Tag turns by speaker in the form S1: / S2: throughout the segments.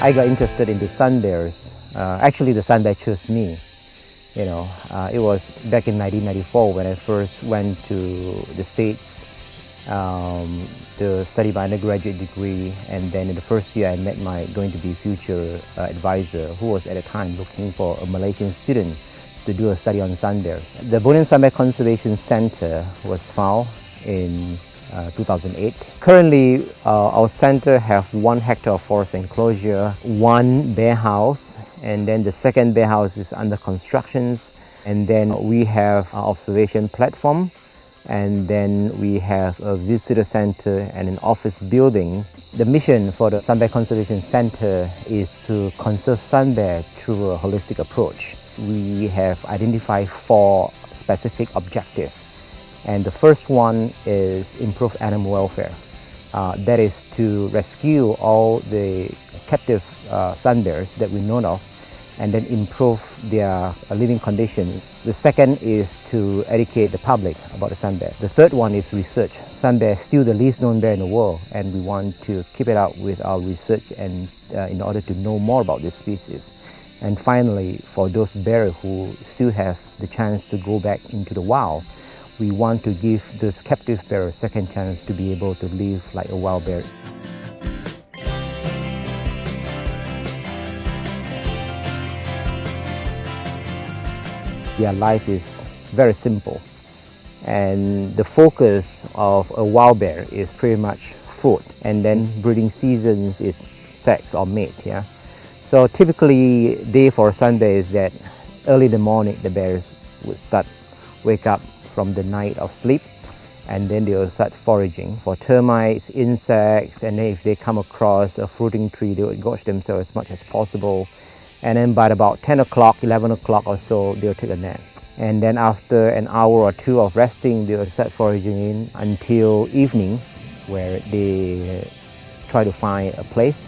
S1: I got interested into sun bears. Actually, the sun bear chose me. It was back in 1994 when I first went to the States to study my undergraduate degree, and then in the first year I met my going-to-be future advisor, who was at the time looking for a Malaysian student to do a study on sun bears. The Bornean Sun Bear Conservation Center was found in 2008. Currently, our center have 1 hectare of forest enclosure, 1 bear house, and then the second bear house is under construction. And then we have our observation platform, and then we have a visitor center and an office building. The mission for the Sun Bear Conservation Center is to conserve sun bear through a holistic approach. We have identified 4 specific objectives. And the first one is improve animal welfare. That is to rescue all the captive sun bears that we know of, and then improve their living conditions. The second is to educate the public about the sun bear. The third one is research. Sun bear is still the least known bear in the world, and we want to keep it up with our research and in order to know more about this species. And finally, for those bears who still have the chance to go back into the wild, we want to give those captive bears a second chance to be able to live like a wild bear. Their life is very simple, and the focus of a wild bear is pretty much food, and then breeding seasons is sex or mate. So typically, day for a sun bear is that early in the morning the bears would wake up from the night of sleep, and then they will start foraging for termites, insects, and then if they come across a fruiting tree, they will gorge themselves as much as possible. And then by about 10 o'clock, 11 o'clock or so, they'll take a nap. And then after an hour or 2 of resting, they'll start foraging in until evening, where they try to find a place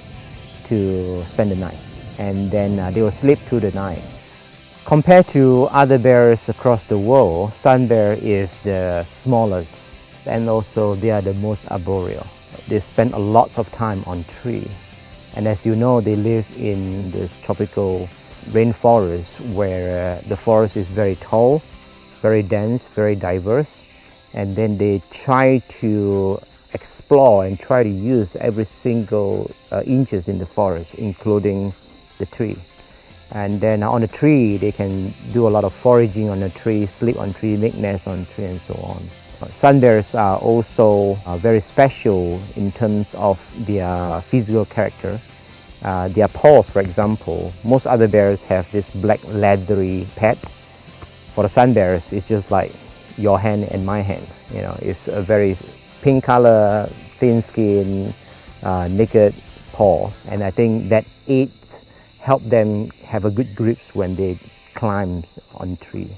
S1: to spend the night. And then they will sleep through the night. Compared to other bears across the world, sun bear is the smallest, and also they are the most arboreal. They spend a lot of time on tree. And as you know, they live in this tropical rainforest where the forest is very tall, very dense, very diverse. And then they try to explore and try to use every single inches in the forest, including the tree. And then on the tree, they can do a lot of foraging on the tree, sleep on tree, make nests on tree, and so on. Sun bears are also very special in terms of their physical character. Their paws, for example, most other bears have this black leathery pad. For the sun bears, it's just like your hand and my hand. It's a very pink color, thin skin, naked paw, and I think that help them have a good grip when they climb on tree.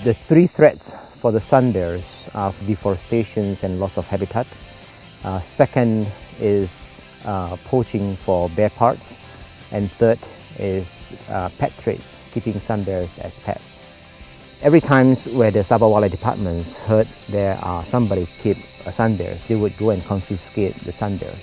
S1: The 3 threats for the sun bears are deforestation and loss of habitat. Second is poaching for bear parts. And third is pet trades, keeping sun bears as pets. Every time where the Sabah Wildlife Department heard there are somebody keep a sun bear, they would go and confiscate the sun bears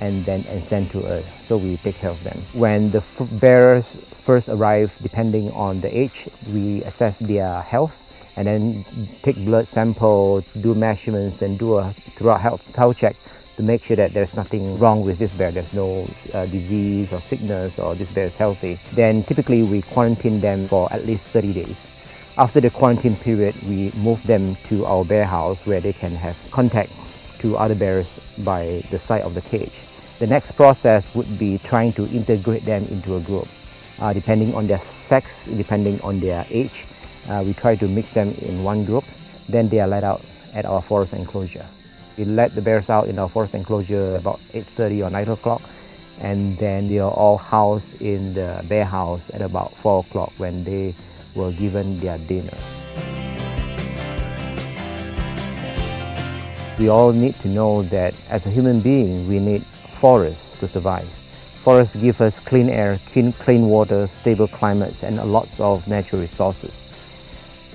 S1: and send to us, so we take care of them. When the bears first arrive, depending on the age, we assess their health and then take blood sample, do measurements, and do a thorough health check to make sure that there's nothing wrong with this bear. There's no disease or sickness, or this bear is healthy. Then typically we quarantine them for at least 30 days. After the quarantine period, we move them to our bear house where they can have contact to other bears by the side of the cage. The next process would be trying to integrate them into a group. Depending on their sex, depending on their age, we try to mix them in one group. Then they are let out at our forest enclosure. We let the bears out in our forest enclosure about 8:30 or 9 o'clock, and then they are all housed in the bear house at about 4 o'clock when they were given their dinner. We all need to know that as a human being, we need forests to survive. Forests give us clean air, clean water, stable climates, and lots of natural resources.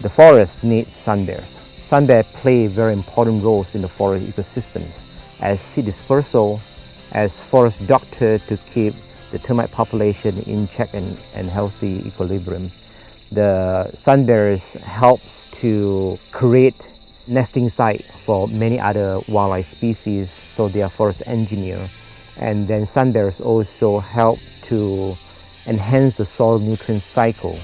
S1: The forest needs SUNBEAR. SUNBEAR play very important roles in the forest ecosystems as seed dispersal, as forest doctor to keep the termite population in check and healthy equilibrium. The SUNBEARs helps to create nesting site for many other wildlife species, so they are forest engineer. And then SUNBEARs also help to enhance the soil nutrient cycle.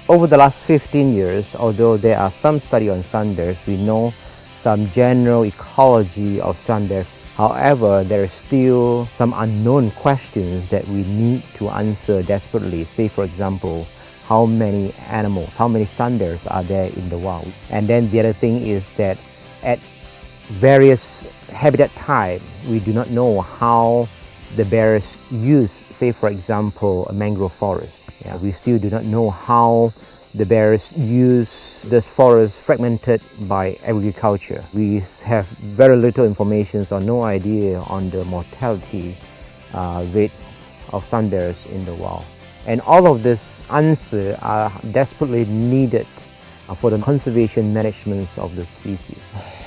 S1: Over the last 15 years, although there are some study on SUNBEARs, we know some general ecology of SUNBEAR. However, there are still some unknown questions that we need to answer desperately. Say, for example, how many animals, how many SUNBEARs are there in the wild? And then the other thing is that at various habitat type, we do not know how the bears use, say, for example, a mangrove forest. Yeah, we still do not know how the bears use this forest fragmented by agriculture. We have very little information or no idea on the mortality rate of SUNBEARs in the wild. And all of this answers are desperately needed for the conservation management of the species.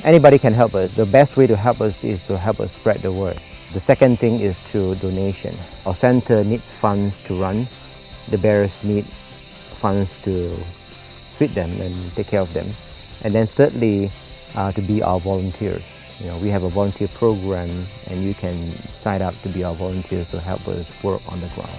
S1: Anybody can help us. The best way to help us is to help us spread the word. The second thing is through donation. Our center needs funds to run. The bears need funds to feed them and take care of them. And then thirdly, to be our volunteers. You know, we have a volunteer program and you can sign up to be our volunteers to help us work on the ground.